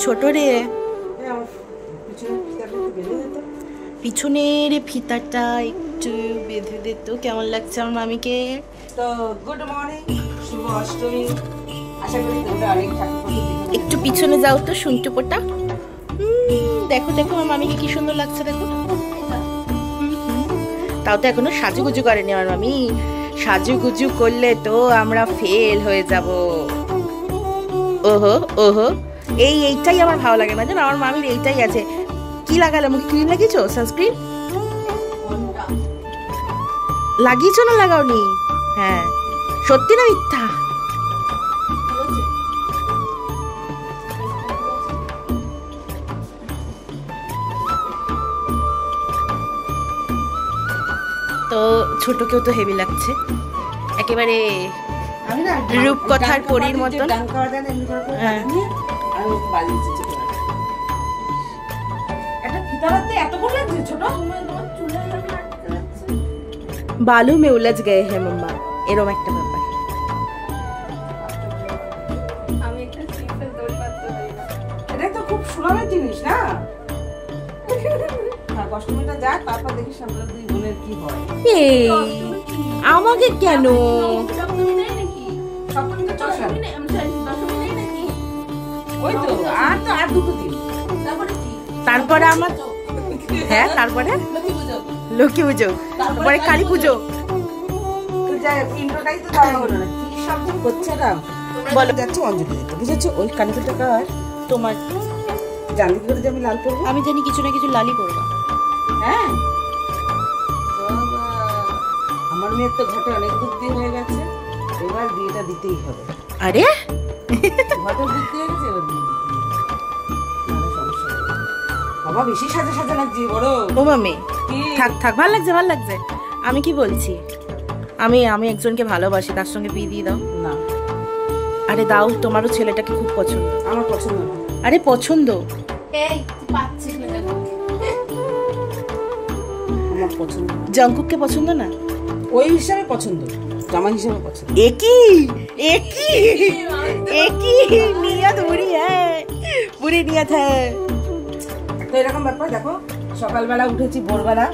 ছোট রে, পিছনের ফিতাটা একটু বেঁধে দিত। কেমন লাগছে আমার মামিকে? তো গুড মর্নিং, শুভ অষ্টমী। আশা করি তোমরা অনেক ঠাকুর একটু পিছনে যাও তো, শুনটুপোটা দেখো দেখো আমার মামিকে কি সুন্দর লাগছে দেখো। তাও তো এখনো সাজুগুজু করেনি আমার মামি। সাজুগুজু করলে তো আমরা ফেল হয়ে যাব। ওহো ওহো, এইটাই আমার ভালো লাগে না জানো, আমার মামির এইটাই আছে। কি লাগালে মুখে? ক্রিম লাগিয়েছো? সানস্ক্রিন লাগিয়েছো না লাগাওনি? হ্যাঁ, সত্যি না মিথ্যা? তো ছোটকেও তো হেভি লাগছে, একেবারে রূপকথার পরীর মতন। बालों में उलझ गए हैं मम्मा, এরকম একটা ব্যাপার। এটা তো খুব সুনামের জিনিস না? কষ্টমিটা যাক, তারপর দেখিস আমরা দুই বোনের কি হয়। এই আমাকে কেন? ওই তো আর দুটো দিন, তারপরে আমার, হ্যাঁ তারপরে লক্ষ্মী পুজো, তারপরে কালী পুজো। ইন্ট্রোটাই তো দেওয়া হলো না, কি সব করছে না বলো। যাচ্ছে অঞ্জলি দিতে, বুঝেছো? ওই কানের টাকা তোমার জানি করে যে আমি লাল করবো। আমি জানি কিছু না কিছু লালই করবা। হ্যাঁ, আমার মেয়ের তো ঘটে অনেক বুদ্ধি হয়ে গেছে, এবার বিয়েটা দিতেই হবে। আরে ঘটে বুদ্ধি হয়ে গেছে, এবার বিয়ে বাবা বেশি সাজা সাজা লাগছে বড়। ও মামি থাক থাক, ভালো লাগছে ভালো লাগছে। আমি কি বলছি, আমি একজনকে ভালোবাসি, তার সঙ্গে বিয়ে দিয়ে দাও না। আরে দাও, তোমারও ছেলেটাকে খুব পছন্দ। আমার পছন্দ না। আরে পছন্দ, আমার পছন্দ। জঙ্কুককে পছন্দ না? ওই হিসাবে পছন্দ, জামাই হিসাবে পছন্দ। একই নিয়ত বুড়ি হ্যাঁ, বুড়ি নিয়ত হ্যাঁ। তো এরকম ব্যাপার। দেখো সকালবেলা উঠেছি, ভোরবেলা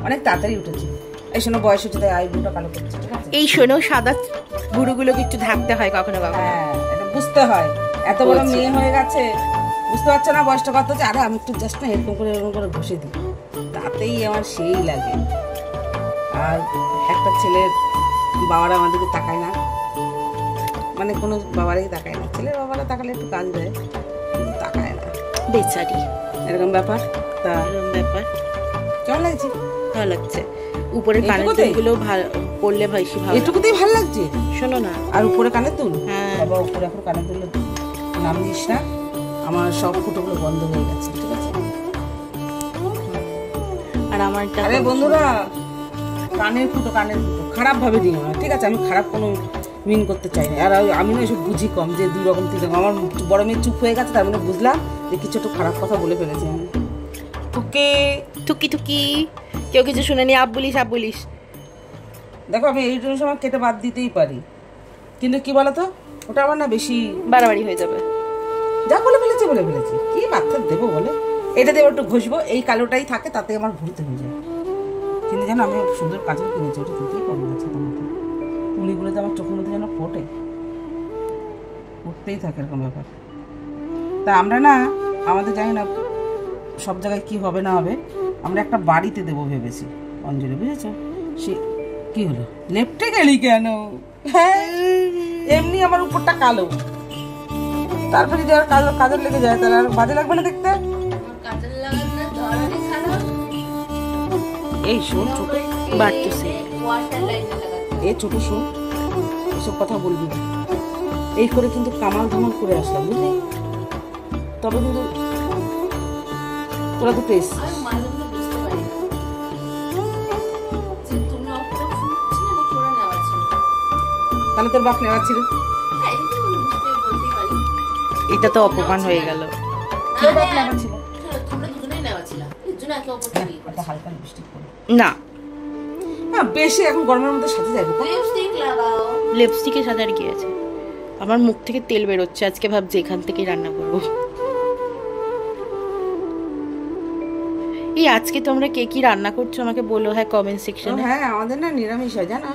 অনেক তাড়াতাড়ি উঠেছি। এই শোনো, বয়স হচ্ছে তাই আইব্রোটা কালো করছে, ঠিক আছে? এই শোনো, সাদা বুড়োগুলোকে একটু ঢাকতে হয় কখনো কখনো। হ্যাঁ, এটা বুঝতে হয়। এত বড় মেয়ে হয়ে গেছে, বুঝতে পারছো না বয়সটা কত হচ্ছে? আরে আমি একটু জাস্ট না এরকম করে ঘষে দিই, তাতেই আমার সেই লাগে। আর একটা ছেলের বাবারা আমাদেরকে তাকায় না, মানে কোনো বাবারাই তাকায় না। ছেলের বাবারা তাকালে একটু কাজ দেয়, তাকায় না, বেচারি। এরকম ব্যাপার। তা এরকম ব্যাপার কেমন লাগছে? ভালো লাগছে। উপরে কানের দুলগুলো পড়লে বেশি ভালো। এটুকুতেই ভালো লাগছে। শোনো না, আর উপরে কানের দুল, হ্যাঁ বাবা উপরে এখন কানের দুল নাম দিস না, আমার সব ফুটোগুলো বন্ধ হয়ে গেছে, ঠিক আছে? আর আমার আরে বন্ধুরা, কানের ফুটো খারাপ ভাবে দিও না, ঠিক আছে? আমি খারাপ কোনো মিন করতে চাই না। আর আমি না এসব বুঝি কম, যে দুই রকম তিন রকম। আমার বড় মেয়ে চুপ হয়ে গেছে, তার মানে বুঝলাম যে কিছু একটু খারাপ কথা বলে ফেলেছি আমি। টুকি কেউ কিছু শুনেনি, আপ বলিস। দেখো আমি এই জন্য সময় কেটে বাদ দিতেই পারি, কিন্তু কি বলতো, ওটা আমার না বেশি বাড়াবাড়ি হয়ে যাবে। যা বলে ফেলেছি কি বাচ্চা দেবো বলে, এটা দিয়ে একটু ঘষবো, এই কালোটাই থাকে, তাতে আমার ভুলতে হয়ে যায়। কিন্তু জানো আমি সুন্দর কাজল কিনেছি, ওটা দিতেই পারি না। তুলিগুলোতে আমার চোখের মধ্যে যেন ফুটতেই থাকে, এরকম ব্যাপার। তা আমরা না, আমাদের জানি না সব জায়গায় কি হবে না হবে, আমরা একটা বাড়িতে দেবো ভেবেছি অঞ্জলি, বুঝেছো? সে কি হলো, লেফটে গেলি কেন? হ্যাঁ, এমনি আমার উপরটা কালো, তারপরে যদি আর কাজল লেগে যায় তাহলে আর বাজে লাগবে না দেখতে। এই শোন ছোট বাড়তেছে, এই ছোট শোন, এসব কথা বলবি না। এই করে কিন্তু কামাল ধামাল করে আসলাম, বুঝলি? তবে কিন্তু তোরা দুটো এসছিস, তাহলে তোর বাপ নেওয়া ছিল। এটা তো অপমান হয়ে গেল। না বেশি এখন গরমের মধ্যে সাথে যাবো, লিপস্টিকে সাজার কি আছে? আমার মুখ থেকে তেল বেরোচ্ছে, আজকে ভাবছি এখান থেকেই রান্না করবো। এই আজকে তোমরা কে কি রান্না করছো আমাকে বলো, হ্যাঁ কমেন্ট সেকশনে। হ্যাঁ আমাদের না নিরামিষ হয় জানো।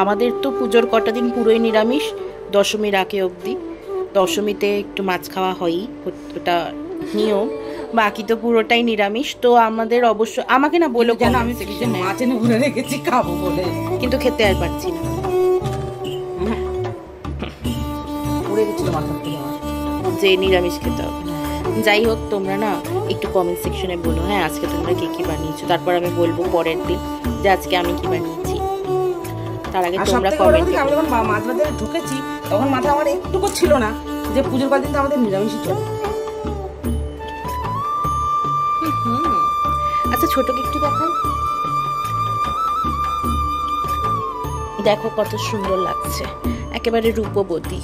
আমাদের তো পুজোর কটা দিন পুরোই নিরামিষ, দশমীর আগে অবধি। দশমীতে একটু মাছ খাওয়া হয়ই, ওটা নিয়ম, বাকি তো পুরোটাই নিরামিষ। তো আমাদের অবশ্য আমাকে না বলো জানো আমি মাছ এনে ভরে রেখেছি খাবো বলে, কিন্তু খেতে আর পারছি না, উড়ে গেছিল মাথার থেকে যে নিরামিষ খেতে হবে। যাই হোক তোমরা না একটু কমেন্ট সেকশনে বলো হ্যাঁ আজকে তোমরা কে কি বানিয়েছো, তারপর আমি বলবো পরের দিন যে আজকে আমি কি বানিয়েছি। তার আগে তোমরা কমেন্ট। আমি যখন মাছ বাজারে ঢুকেছি তখন মাথা আমার একটুকু ছিল না যে পুজোর কদিন তো আমাদের নিরামিষই চলে। আচ্ছা ছোটকে একটু দেখাই, দেখো কত সুন্দর লাগছে, একেবারে রূপবতী,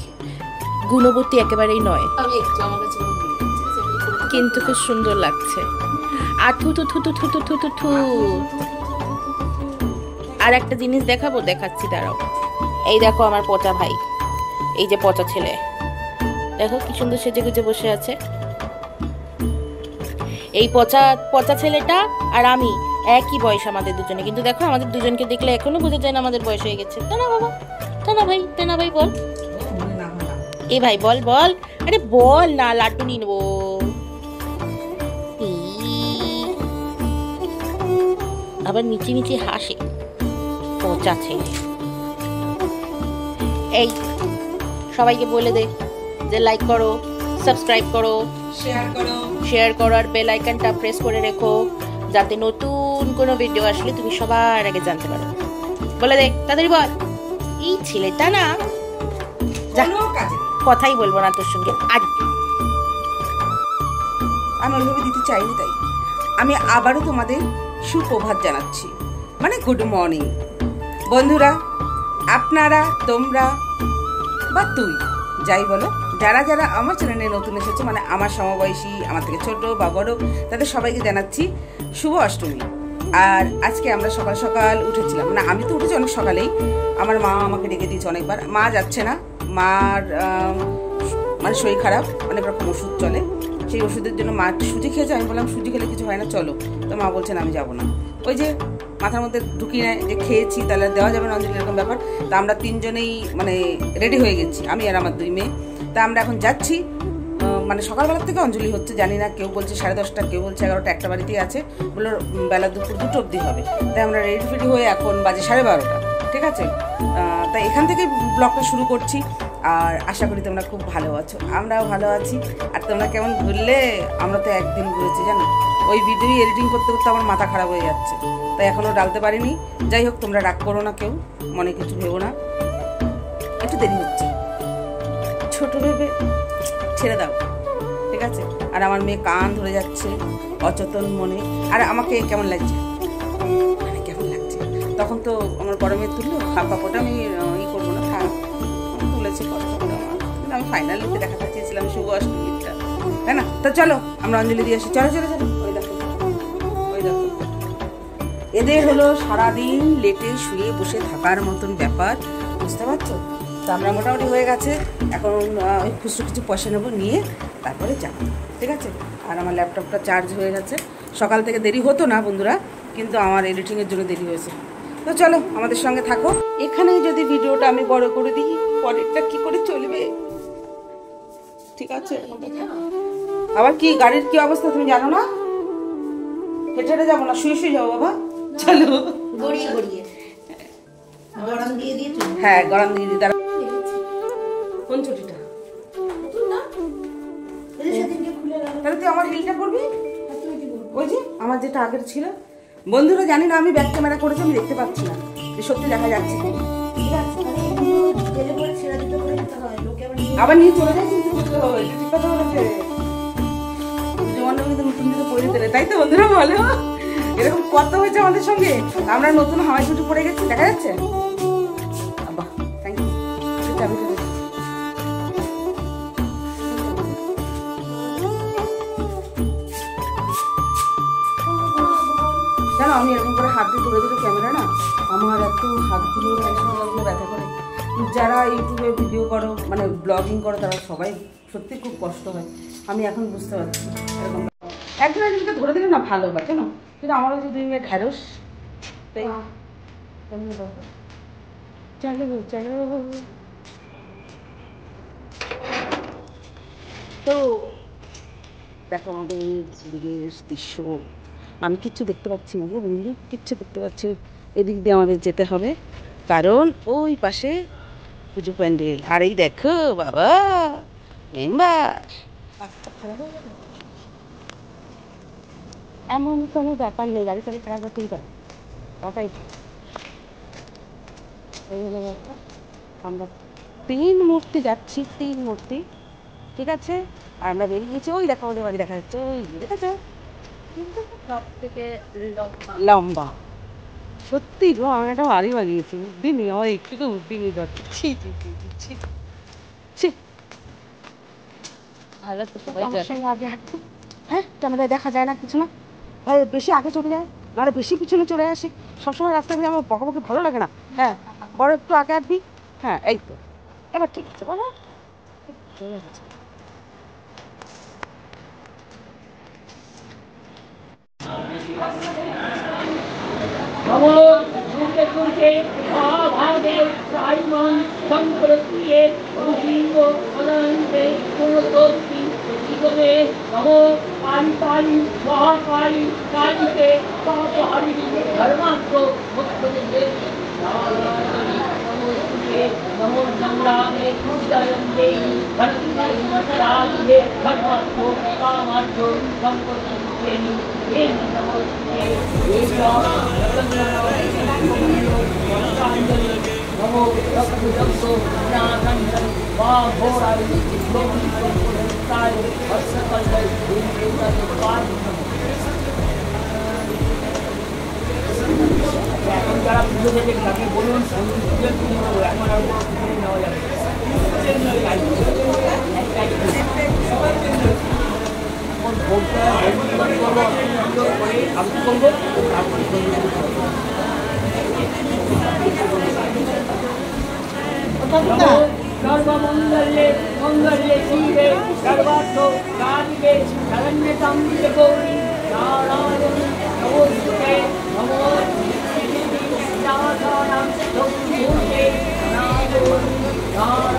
গুণবতী একেবারেই নয়, কিন্তু খুব সুন্দর লাগছে। আর থু থু থু থু থু থু থু থু থু। আর একটা জিনিস দেখাবো, দেখাচ্ছি দাঁড়াও। এই দেখো আমার পচা ভাই, এই যে পচা ছেলে, দেখো কি সুন্দর সেজে গুজে বসে আছে। এই পচা পচা ছেলেটা আর আমি একই বয়স আমাদের দুজনে, কিন্তু দেখো আমাদের দুজনকে দেখলে এখনো বোঝা যায় না আমাদের বয়স হয়ে গেছে। তা না বাবা, তা না ভাই, তা না ভাই বল, এ ভাই বল বল, আরে বল না, লাড্ডু নিয়ে নেবো। আবার মিচি মিচি হাসে পচা ছেলে। এই সবাইকে বলে দে যে লাইক করো, সাবস্ক্রাইব করো, শেয়ার করো আর বেল আইকনটা প্রেস করে রেখো, যাতে নতুন কোনো ভিডিও আসলে তুমি সবার আগে জানতে পারো। বলে দে তাড়াতাড়ি বল। এই ছেলেটা না কথাই বলবো না তোর সঙ্গে আজ। আমি ওইভাবে দিতে চাইনি, তাই আমি আবারও তোমাদের সুপ্রভাত জানাচ্ছি, মানে গুড মর্নিং। বন্ধুরা আপনারা, তোমরা বা তুই যাই বলো, যারা যারা আমার চ্যানেলে নতুন এসেছে, মানে আমার সমবয়সী, আমার থেকে ছোট বা বড়, তাদের সবাইকে জানাচ্ছি শুভ অষ্টমী। আর আজকে আমরা সকাল সকাল উঠেছিলাম, মানে আমি তো উঠেছি অনেক সকালেই, আমার মা আমাকে ডেকে দিয়েছে অনেকবার। মা যাচ্ছে না, মার মানে শরীর খারাপ, অনেক রকম ওষুধ চলে, সেই ওষুধের জন্য মা সুজি খেয়েছে। আমি বললাম সুজি খেলে কিছু হয় না, চলো। তো মা বলছেন আমি যাবো না, ওই যে মাথার মধ্যে ঢুকিয়ে নেয় যে খেয়েছি তাহলে দেওয়া যাবে না অঞ্জলি, এরকম ব্যাপার। তা আমরা তিনজনেই মানে রেডি হয়ে গেছি, আমি আর আমার 2 মেয়ে। তা আমরা এখন যাচ্ছি, মানে সকালবেলার থেকে অঞ্জলি হচ্ছে, জানি না, কেউ বলছে 10:30, কেউ বলছে 11টা, একটা বাড়িতেই আছে, বললো বেলা দুপুর 2টো অবধি হবে। তাই আমরা রেডি ফেডি হয়ে এখন বাজে 12:30, ঠিক আছে। তাই এখান থেকেই ব্লগটা শুরু করছি। আর আশা করি তোমরা খুব ভালো আছো, আমরাও ভালো আছি। আর তোমরা কেমন ঘুরলে? আমরা তো একদিন ঘুরেছি জানো, ওই ভিডিও এডিটিং করতে করতে আমার মাথা খারাপ হয়ে যাচ্ছে, তাই এখনও ডালতে পারিনি। যাই হোক তোমরা রাগ করো না, কেউ মনে কিছু ভেবো না, একটু দেরি হচ্ছে, ছোট ভেবে ছেড়ে দাও, ঠিক আছে। আর আমার মেয়ে কান ধরে যাচ্ছে অচেতন মনে। আর আমাকে কেমন লাগছে, মানে কেমন লাগছে, তখন তো আমার বড় মেয়ে তুললো হাফ কাপড়টা, আমি ই করবো না, থাক তুলেছি কথা, কিন্তু আমি ফাইনাল লুকে দেখাতে চেয়েছিলাম শুভ অষ্টমীটা, তাই না। তো চলো আমরা অঞ্জলি দিয়ে আসি, চলো চলো চলো। ওই দেখো, ওই দেখো, এদের হলো সারাদিন লেটে শুয়ে বসে থাকার মতন ব্যাপার, বুঝতে পারছো। তো আমরা মোটামুটি হয়ে গেছে, এখন ওই খুচরো কিছু পয়সা নেবো, নিয়ে তারপরে যাবো, ঠিক আছে। আর আমার ল্যাপটপটা চার্জ হয়ে গেছে, সকাল থেকে দেরি হতো না বন্ধুরা, কিন্তু আমার এডিটিংয়ের জন্য দেরি হয়েছে। তো চলো আমাদের সঙ্গে থাকো। এখানেই যদি ভিডিওটা আমি বড় করে দিই, পরেরটা কি করে চলবে, ঠিক আছে। আবার কি গাড়ির কি অবস্থা তুমি জানো না, হেঁটে হেঁটে যাবো না, শুয়ে শুয়ে যাবো বাবা, চলো। গড়িয়ে গড়িয়ে গরম দিয়ে দিয়ে, হ্যাঁ গরম দিয়ে দিই। কোন ছুটিটা? তাহলে তুই আমার হিলটা পরবি, ওই যে আমার যেটা আগের ছিল। বন্ধুরা জানি না, আমি ব্যাক ক্যামেরা করেছি, আমি দেখতে পাচ্ছি না যে সত্যি দেখা যাচ্ছে কি। আবার নিয়ে চলে যাই, কিন্তু বুঝতে হবে, ঠিক কথা বলেছে। তাই তো বন্ধুরা বলো, এরকম কত হয়েছে আমাদের সঙ্গে। আমরা নতুন হাওয়াই ছুটি পড়ে গেছি, দেখা যাচ্ছে। বাহ থ্যাংক ইউ। জানো আমি এরকম করে হাত দিয়ে ধরে ধরে ক্যামেরা না, আমার এত হাতগুলো ব্যথা করে, যারা ইউটিউবে ভিডিও করো মানে ব্লগিং করো তারা সবাই সত্যি খুব কষ্ট হয়, আমি এখন বুঝতে পারছি। এরকম একজন একজনকে ধরে দিলে না ভালো হয়, কেন কিন্তু আমারও যদি ঢ্যাঁড়স তাই চলো চলো। তো দেখো আমাদের দিকের দৃশ্য, আমি কিচ্ছু দেখতে পাচ্ছি না গো বন্ধু, কিচ্ছু দেখতে পাচ্ছি। এদিক দিয়ে আমাদের যেতে হবে কারণ ওই পাশে পুজো প্যান্ডেল। আর এই দেখো বাবা মেম্বার, এমন কোনো ব্যাপার নেই, গাড়ি টাড়ি খারাপ করতেই পারে ওটাই। এই হলো ব্যাপার। আমরা 3 মূর্তি যাচ্ছি, 3 মূর্তি, ঠিক আছে। আর আমরা বেরিয়ে গেছি, ওই দেখো আমাদের বাড়ি দেখা যাচ্ছে, ওই দেখেছো কিন্তু সব থেকে লম্বা। সত্যি গো, আমি একটা বাড়ি বানিয়েছি, বুদ্ধি নেই আমার, একটু তো বুদ্ধি নেই যাচ্ছি। ভালো তো হ্যাঁ, ক্যামেরায় দেখা যায় না কিছু না, বেশি আগে চলে যায়, নাহলে বেশি পিছনে চলে আসি। সবসময় রাস্তায় দিয়ে আমার বকাবকি ভালো লাগে না। হ্যাঁ, বড় একটু আগে আসবি। হ্যাঁ এই তো, এবার ঠিক আছে বাবা, চলে গেছে। এখন যারা পুজো থেকে তাকে বলুন এখন আর নেওয়া যাবে। सर्वमंगल्ये मंगल्ये शिवे सर्वार्थ साधिके शरण्यं गौरी नारायणी नमोस्तुते नमो नारायणं नमोस्तुते नारायणं नमो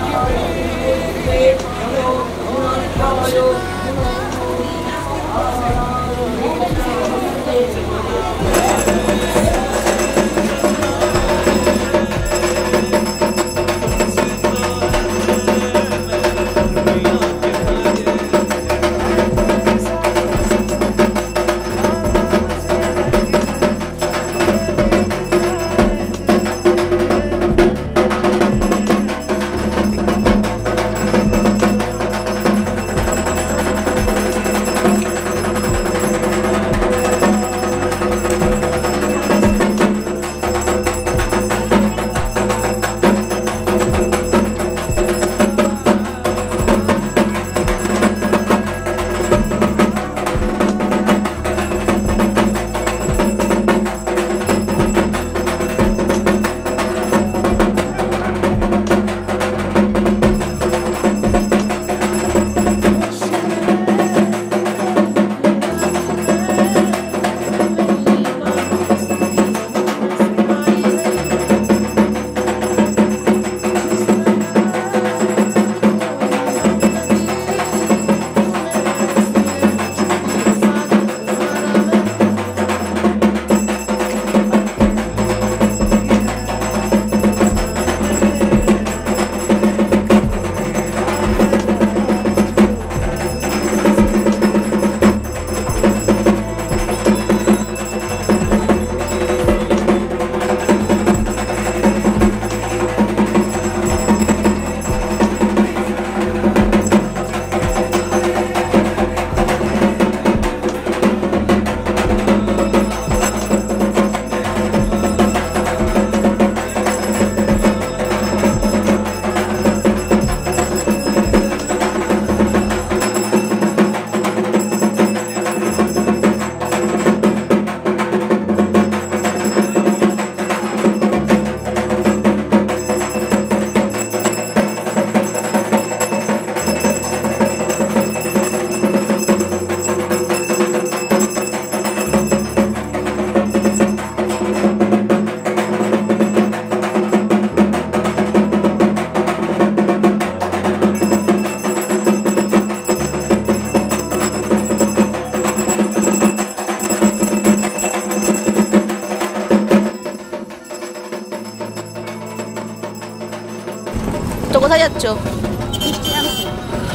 তো কোথায় যাচ্ছ?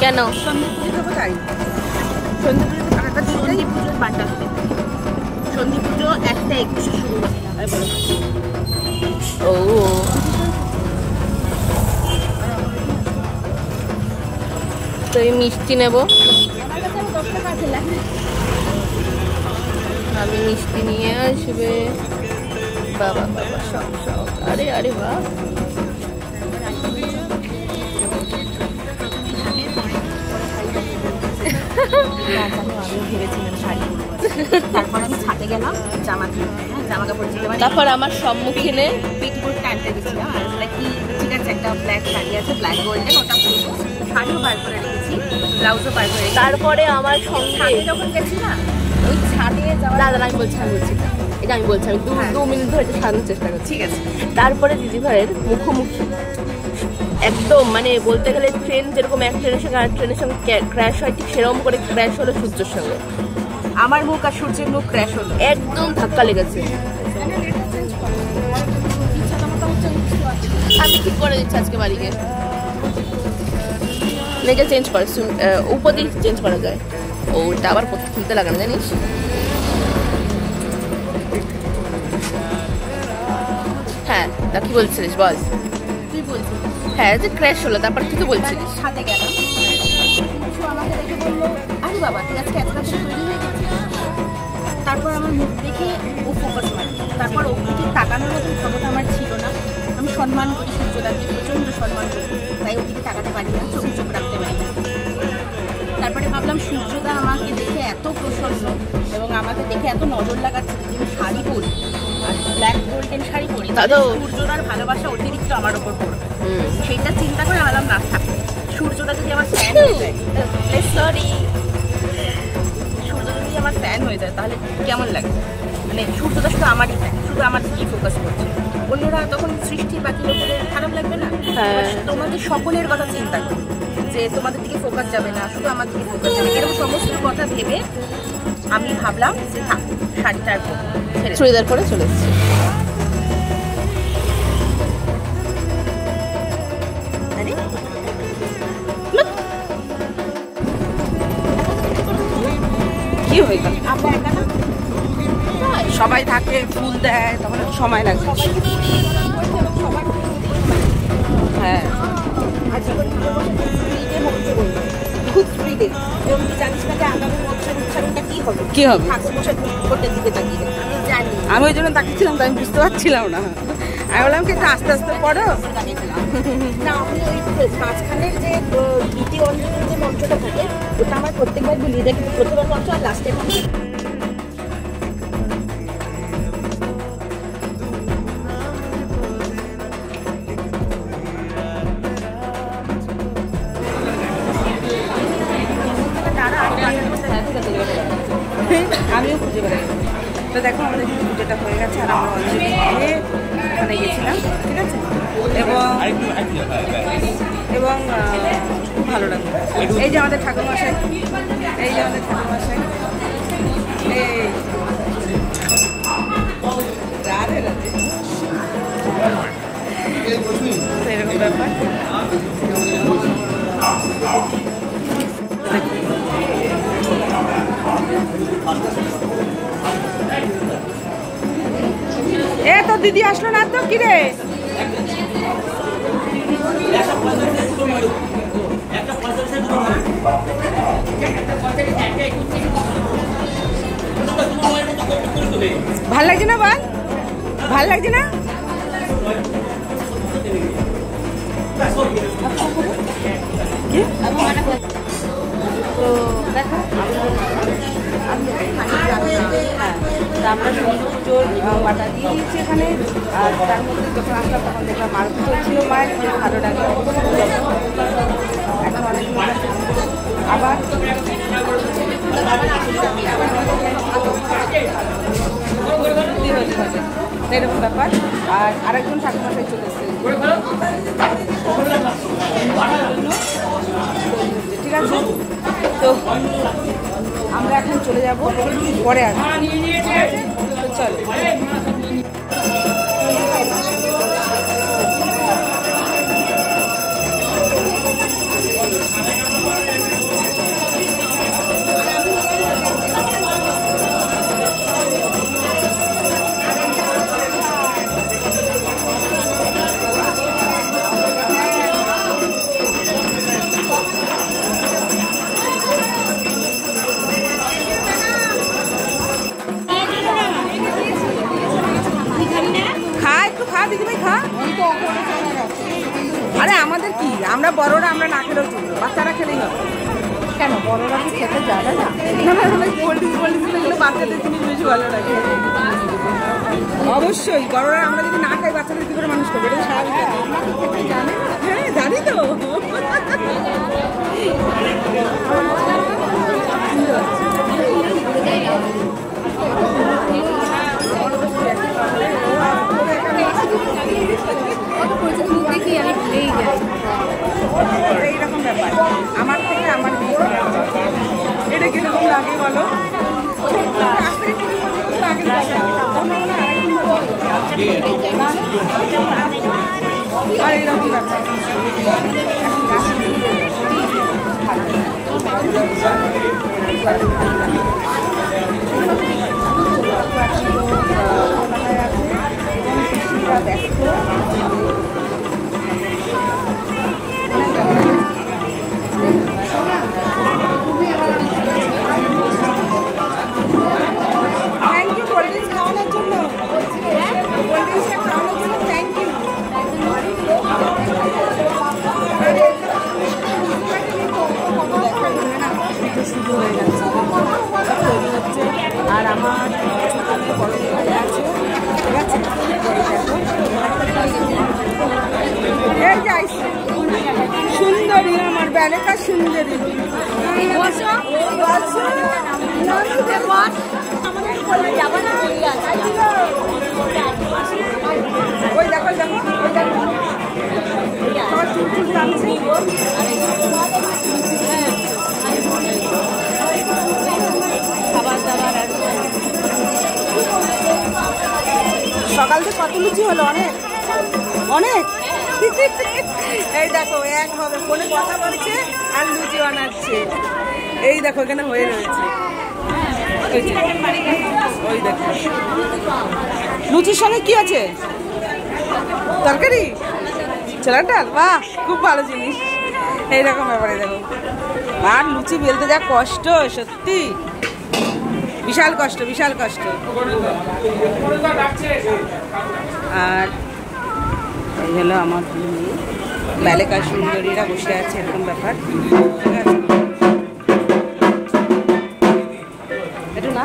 কেন? সন্ধি পুজোর বাটা সন্ধি পুজো 1:21 শুরু হয়। ও তো এই মিষ্টি নেব, আমি মিষ্টি নিয়ে আসবে। বাবা বাবা সব সব, আরে আরে বাহ, তারপর আমার সম্মুখীনে পেটিকোট টানতে গেছিলাম আর কি ঠিক আছে একটা ব্ল্যাক শাড়ি আছে ব্ল্যাক গোল্ডেন, ওটা পরবো, শাড়িও বার করে রেখেছি, ব্লাউজও বার করে রেখেছি। তারপরে আমার সঙ্গে যখন গেছি না ওই ছাদে যাওয়ার দাদা আমি বলছি এটা আমি বলছি, আমি 2 মিনিট ধরে এটা সারানোর চেষ্টা করছি। ঠিক আছে, তারপরে দিদিভাইয়ের মুখোমুখি একদম মানে বলতে গেলে ট্রেন যেরকম এক ট্রেনের সঙ্গে আর ট্রেনের সঙ্গে ক্র্যাশ হয়, ঠিক সেরকম করে ক্র্যাশ হলো সূর্যের সঙ্গে। আমার মুখ আর সূর্যের মুখ ক্র্যাশ হলো, একদম ধাক্কা লেগেছে। আমি ঠিক করে দিচ্ছি আজকে বাড়িকে, লেগে চেঞ্জ করে উপর দিয়ে চেঞ্জ করা যায়। ওটা আবার কোথাও খুলতে লাগে না জানিস। হ্যাঁ তা কি বলছিলিস বল? তুই বলছিস হ্যাঁ যে ক্র্যাশ হলো, তারপর তুই তো বলছিলিস। ছাদে গেলাম, আমাকে দেখে বললো আরে বাবা তুই আজকে এত তাড়াতাড়ি তৈরি হয়ে গেছিস। তারপর আমার মুখ দেখে ও ফোকাস মারে, তারপর ও দিকে তাকানোর মতো ক্ষমতা আমার ছিল না। আমি সম্মান করি সূর্যদাকে, প্রচণ্ড সম্মান করি, তাই ওর দিকে তাকাতে পারি না, চোখ রাখতে পারি না। তারপরে ভাবলাম সূর্যদা আমাকে দেখে এত প্রসন্ন এবং আমাকে দেখে এত নজর লাগাচ্ছে যে আমি শাড়ি পরি আর ব্ল্যাক গোল্ডেন শাড়ি পরি, সূর্যদার ভালোবাসা অতিরিক্ত আমার ওপর পড়বে। সেইটা চিন্তা করে ভাবলাম না থাক, সূর্যদা যদি আমার ফ্যান হয়ে যায়, সরি সূর্যদা যদি আমার ফ্যান হয়ে যায় তাহলে কেমন লাগে? মানে সূর্যদা শুধু আমারই ফ্যান, শুধু আমার দিকেই ফোকাস করছে, অন্যরা তখন সৃষ্টির বাকি লোকেদের খারাপ লাগবে না? তোমাদের সকলের কথা চিন্তা করি যে তোমাদের দিকে ফোকাস যাবে না, শুধু আমার দিকে ফোকাস যাবে, এরকম সমস্ত কথা ভেবে আমি ভাবলাম যে থাক শাড়িটা আর চুড়িদার পরে চলে এসেছি। কি হয়ে গেল? সবাই থাকে, ফুল দেয়, তখন একটু সময় লাগবে। হ্যাঁ খুব ফ্রিতে, এবং তুই জানিস না যে আগামী বছর উচ্চারণটা কি হবে? কি হবে? ঠাকুরের দিকে তাকিয়ে আমি জানি, আমি ওই জন্য তাকিয়েছিলাম, তো আমি বুঝতে পারছিলাম না। আমি বললাম কি একটু আস্তে আস্তে পড়ো না। আমি ওই মাঝখানের যে দ্বিতীয় অঞ্চলের যে মঞ্চটা থাকে ওটা আমার প্রত্যেকবার ভুলি, এটা কিন্তু প্রথমের মঞ্চ আর লাস্টের মঞ্চ। আমিও খুঁজে বেড়াই। তো দেখো আমাদের কিন্তু পুজোটা হয়ে গেছে আর আমরা অঞ্জলি দিয়ে ওখানে গেছিলাম, ঠিক আছে, এবং খুব ভালো লাগলো। এই যে আমাদের ঠাকুরমশাই, এই যে আমাদের ঠাকুরমশাই, এই রাধে রাধে, এরকম ব্যাপার। এ তো দিদি আসলো না তো, কি রে? ভাল লাগছে না বল? ভাল লাগছে না? তো দেখো আমরা পুজোর বাটা দিয়ে দিয়েছি এখানে, আর তার মধ্যে যখন আসলাম তখন দেখলাম আরতি চলছিল মায়ের, ভালো লাগলো। এখন অনেক লোক আছে আবার এরকম ব্যাপার। আর আরেকজন ঠাকুরমশাই চলে এসেছে, ঠিক আছে। তো আমরা এখন চলে যাব, পরে আসবো, চলো। আমাদের কি, আমরা বড়রা আমরা না খেলেও চলবে, বাচ্চারা খেলেই হবে। কেন বড়রা কি খেতে জানে না? কোল্ড ড্রিঙ্কস এগুলো বাচ্চাদের জিনিস বেশি ভালো লাগে। অবশ্যই বড়রা আমরা যদি না খাই বাচ্চাদের কি করে মানুষ করবে, এটা স্বাভাবিক। আমরা কি খেতে জানে না? হ্যাঁ জানি তো। কত পরিচিত মুখ দেখি আমি ভুলেই যাই। এইরকম ব্যাপার আমার থেকে আমার মেয়ে, এটা কিরকম লাগে বলো? আর এইরকম ব্যাপার আর আমার বড় ভাই আছে, ঠিক আছে? এই যাই সুন্দরী আমার বেলেকা সুন্দরী, ওই দেখো দেখো ওই দেখো সবার চুল চুল টানছে। খাবার দাবার সকাল থেকে কত লুচি হলো? অনেক অনেক। এই দেখো এক হবে ফোনে কথা বলছে আর লুচি বানাচ্ছে। এই দেখো এখানে হয়ে রয়েছে, ওই দেখো লুচির সঙ্গে কি আছে? তরকারি, ছোলার ডাল। বাহ, খুব ভালো জিনিস। এইরকম ব্যাপারে দেখো। আর লুচি বেলতে যা কষ্ট, সত্যি বিশাল কষ্ট, বিশাল কষ্ট। আর এই হলো আমার বেলেকা সুন্দরীরা বসে আছে, এরকম ব্যাপার। ঠিক আছে, একটু না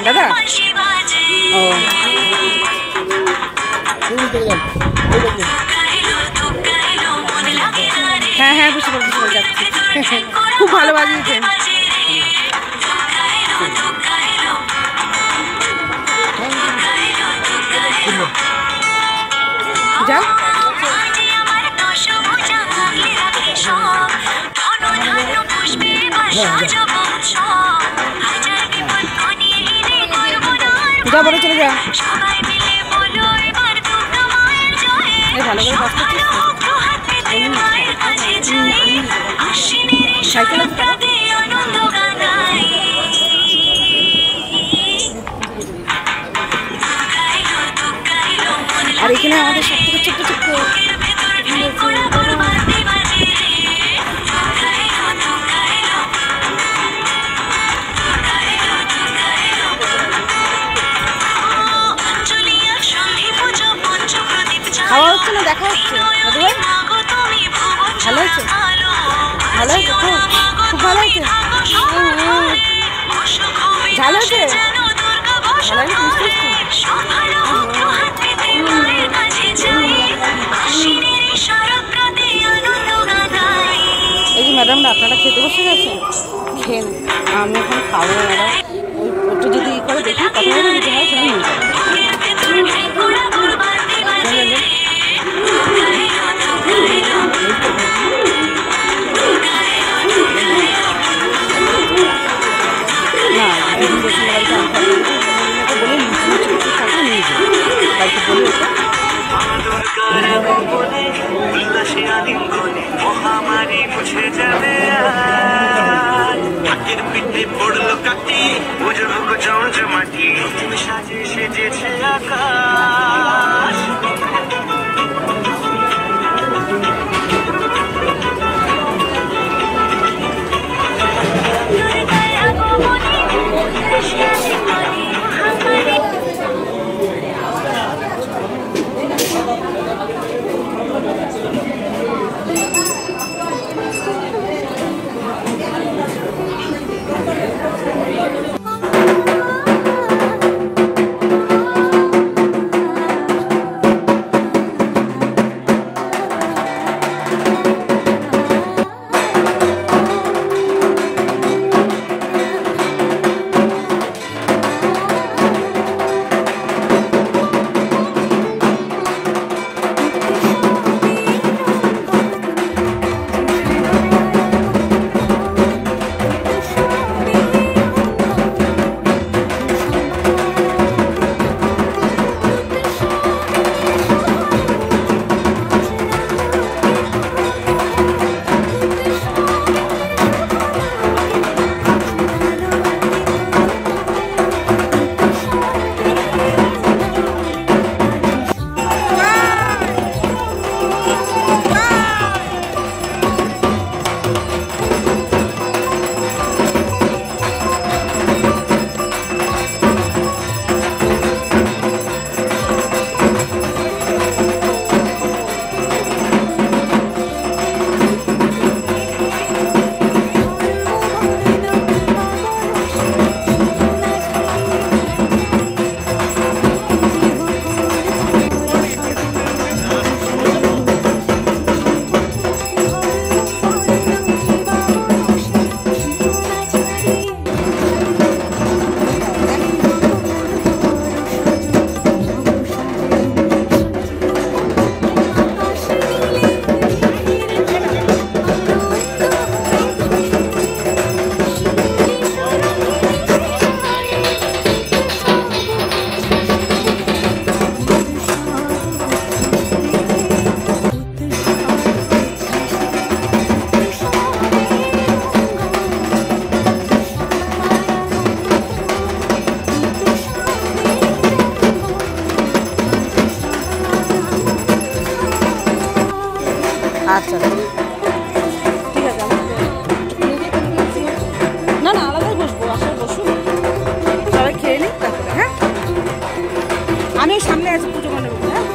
দাদা ও হ্যাঁ হ্যাঁ বুঝতে পারছি যাচ্ছি খুব ভালো বাজিয়েছেন যা যা বলে চলে যা ভালো করে বাস সাইকেল আর এখানে আমাদের সব থেকে ছোট্ট ছোট্ট খাওয়া হচ্ছে না দেখা হচ্ছে ভালো হয়েছে ভালো হয়েছে খুব ভালো হয়েছে ঝাল হয়েছে ভালো হয়েছে এই যে ম্যাডামরা আপনারা খেতে বসে গেছেন খেন আমি এখন খাবো ম্যাডাম ওই ওটা যদি ই করে দেখি কথা বলে দিতে হয় সেটা নিয়ে যাবো না বলে লুচি থাকে নিয়ে যাবো বাড়িতে বলে মহামারী মুছে যাবে হাতের পিঠে পড়লো কাটি বুঝবো জমজমাটি সাজে সেজেছে আকাশ আচ্ছা ঠিক আছে না না আলাদাই বসবো আসলে বসুন সবাই খেয়ে নিই তারপরে হ্যাঁ আমি সামনে আছি পুজো মণ্ডপে হ্যাঁ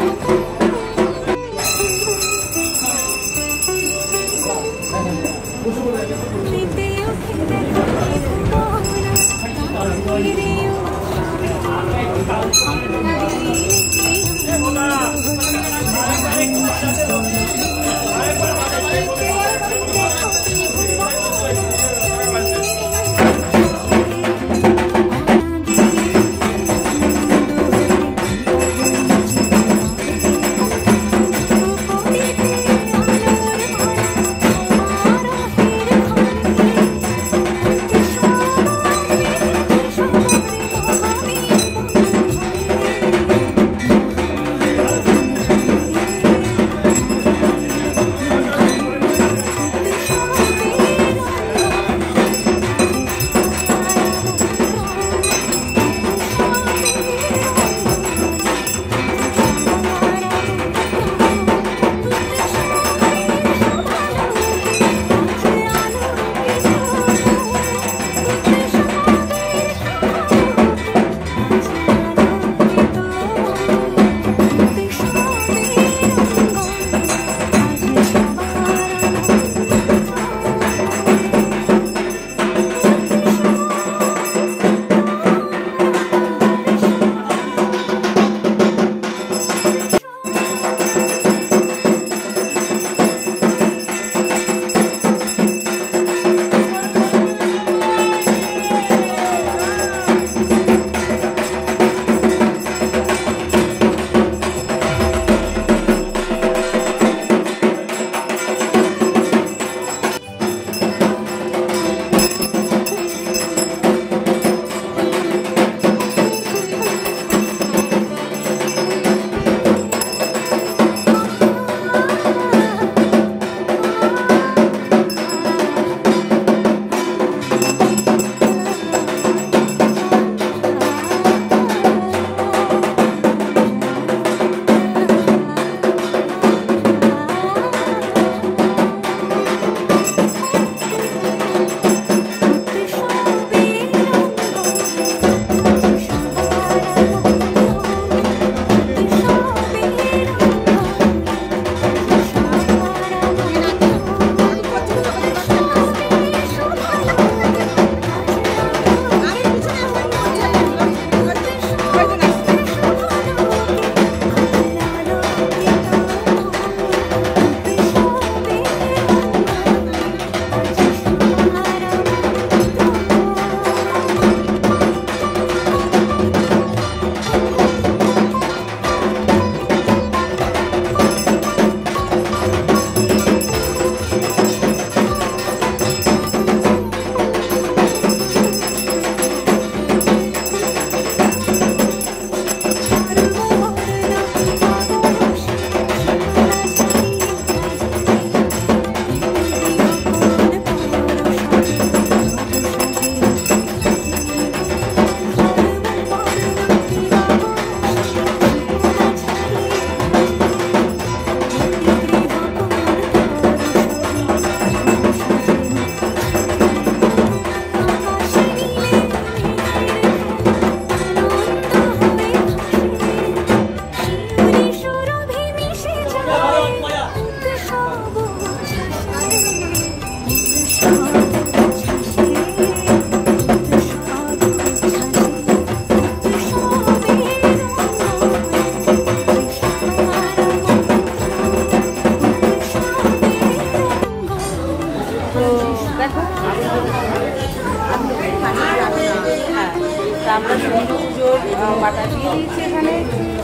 আমরা সুন্দর পুজোর বাটা দিয়ে দিয়েছি এখানে।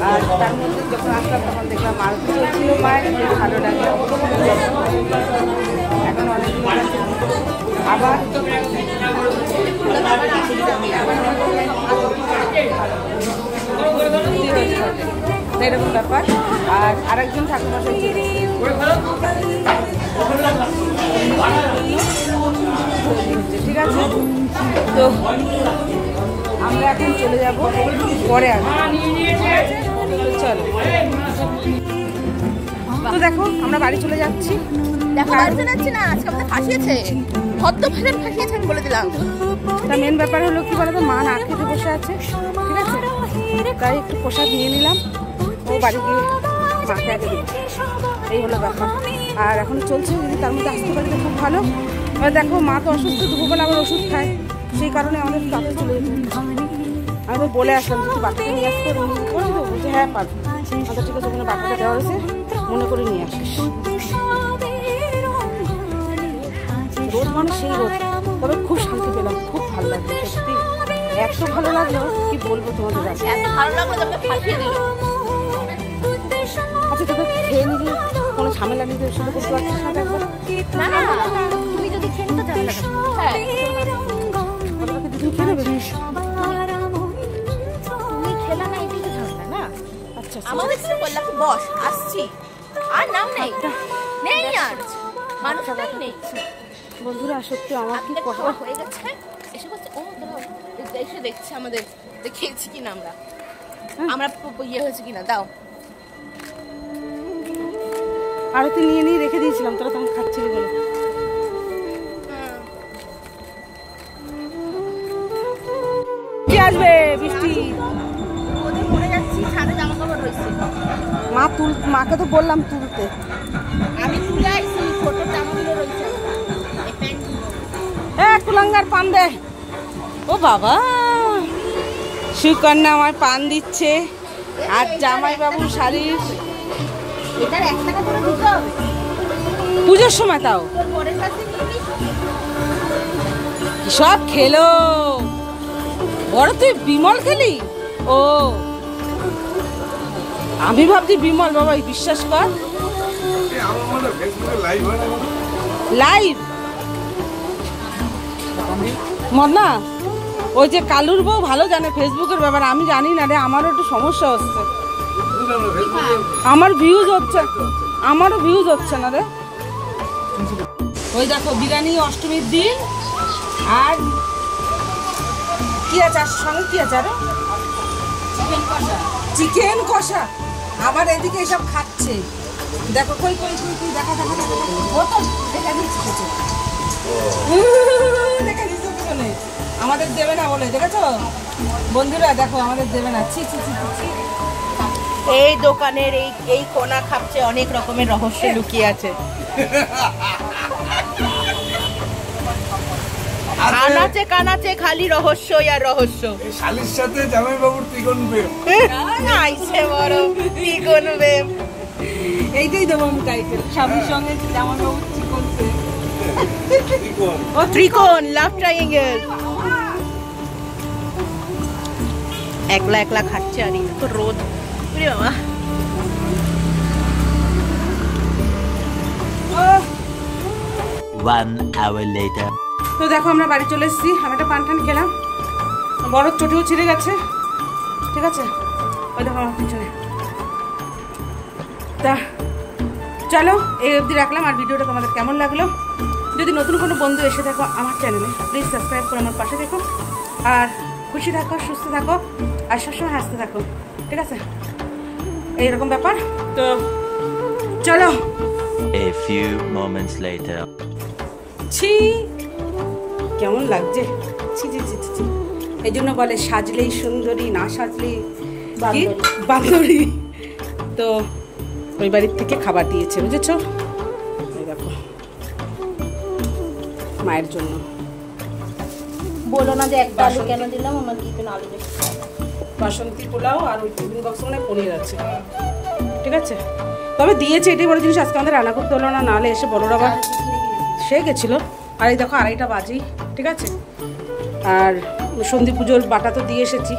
আর তার মধ্যে যখন আসলাম তখন দেখলাম আরতি চলছিল মায়ের, ভালো লাগলো। এখন অনেক আবার এরকম ব্যাপার। আর আরেকজন ঠাকুরমশাই ঠিক আছে। তো আমরা এখন চলে যাব, পরে আসবো। চলো, তো দেখো আমরা বাড়ি চলে যাচ্ছি। দেখো বাড়িতে যাচ্ছি না, আজকে আমাদের ফাঁসিয়েছে, ভদ্র ভাষণ ফাঁসিয়েছে, আমি বলে দিলাম। তা মেন ব্যাপার হলো কি বলতো, মা না খেতে বসে আছে, ঠিক আছে, তাই একটু প্রসাদ নিয়ে নিলাম। ও বাড়ি গিয়ে মাকে আগে দিল, এই হলো ব্যাপার। আর এখন চলছে, যদি তার মধ্যে আসতে পারি তো খুব ভালো। এবার দেখো মা তো অসুস্থ, দুপুরবেলা আবার ওষুধ খায়, সেই কারণে আমাদের তাতে চলে যেতে। আমি তো বলে আসলাম যে বাচ্চাকে নিয়ে আসতে করে দেবো, বলছে হ্যাঁ পারবো। আচ্ছা ঠিক আছে, ওখানে বাচ্চাটা দেওয়া হয়েছে, মনে করে নিয়ে আসিস। রোদ মানে সেই রোদ, তবে খুব শান্তি পেলাম, খুব ভালো লাগলো, সত্যি এত ভালো লাগলো কি বলবো তোমাদের কাছে। এত ভালো লাগলো যে আমাকে ফাঁসিয়ে দিল। আচ্ছা তোকে খেয়ে নিবি, কোনো ঝামেলা নিতে শুরু করতে পারছিস না একবার? না না, তুমি যদি খেয়ে নিতে চাও, হ্যাঁ তুই খেয়ে নেবে? তুমি খেলা না, এটাই তো ঝামেলা না। আচ্ছা আমাদের কিছু বললাম কি, বস আসছি, আর নাম নেই, নেই আর মানুষটাই নেই। বন্ধুরা সত্যি আমার কি কথা হয়ে গেছে, এসে বলছে ও দাও, এসে দেখছে আমাদের দেখেছি কিনা, আমরা ইয়ে হয়েছে কিনা, দাও। আরতি নিয়ে নিয়ে রেখে দিয়েছিলাম, তোরা তখন খাচ্ছিলি বলে। কি আসবে বৃষ্টি, ওদের পড়ে যাচ্ছি, ছাদে জামা কাপড় রয়েছে। মা মাকে তো বললাম তুলতে, আমি তুলে আসছি, ছোট জামাগুলো রয়েছে। কুলাঙ্গার পান দে। ও বাবা, সুকন্যা আমার পান দিচ্ছে, আর জামাই বাবু শাড়ির এটার 1 টাকা করে দিতে হবে পুজোর সময়। তাও তোর পরের কাছে নিয়ে নিস। সব খেলো বড়, তুই বিমল খেলি? ও আমি ভাবছি বিমল, বাবা বিশ্বাস কর। লাইভ মদনা, ওই যে কালুর বউ ভালো জানে ফেসবুকের ব্যাপারে, আমি জানি না রে, আমারও একটু সমস্যা হচ্ছে, আমার ভিউজ হচ্ছে, আমারও ভিউজ হচ্ছে না রে। ওই দেখো বিরিয়ানি অষ্টমীর দিন, আর কি আছে সঙ্গে, কি আছে আরে চিকেন কষা। আবার এদিকে এসব খাচ্ছে, দেখো কই কই কই কই, দেখা দেখা দেখা, ও তো দেখা দিচ্ছে কিছু, দেখা দিচ্ছে পিছনে, আমাদের দেবে না বলে, দেখেছো বন্ধুরা, দেখো আমাদের দেবে না। ছি ছি ছি ছি। এই দোকানের এই কোনা খাপছে অনেক রকমের রহস্য লুকিয়ে আছে। আনাচে কানাচে খালি রহস্যই আর রহস্য। শালির সাথে জামাইবাবুর ত্রিকোণ প্রেম। আইসে বড় ত্রিকোণ প্রেম, এইটাই দেবো আমি টাইটেল, স্বামীর সঙ্গে জামাই বাবু চিকন প্রেম। ও ত্রিকোণ, লাভ ট্রায়াঙ্গেল। একলা একলা খাচ্ছে, আর তো রোদ, বাবা। One hour later. তো দেখো আমরা বাড়ি চলে এসেছি, আমি একটা পান টান খেলাম, বড় চটিও ছিঁড়ে গেছে, ঠিক আছে, ওই দেখো আমার পিছনে। তা চলো এই অবধি রাখলাম। আর ভিডিওটা তোমাদের কেমন লাগলো, যদি নতুন কোনো বন্ধু এসে থাকো আমার চ্যানেলে, প্লিজ সাবস্ক্রাইব করে আমার পাশে দেখো। আর খুশি থাকো, সুস্থ থাকো, আর সবসময় হাসতে থাকো, ঠিক আছে, এইরকম ব্যাপার। তো চলো। A few moments later. ছি কেমন লাগছে, ছি ছি ছি ছি। এই জন্য বলে সাজলেই সুন্দরী, না সাজলেই কি বান্দরী। তো ওই বাড়ির থেকে খাবার দিয়েছে, বুঝেছো, এই দেখো মায়ের জন্য। বলো না যে একটা আলু কেন দিলাম, আমার কি কোনো আলু নেই। বাসন্তী পোলাও আর ওই টিফিন বক্স মানে পনির আছে, ঠিক আছে, তবে দিয়েছে, এটাই বড় জিনিস। আজকে আমাদের রান্না করতে হলো না, নাহলে এসে বড়রা আবার সে গেছিলো। আর এই দেখো 2:30 বাজেই, ঠিক আছে। আর সন্ধি পুজোর বাটা তো দিয়ে এসেছি,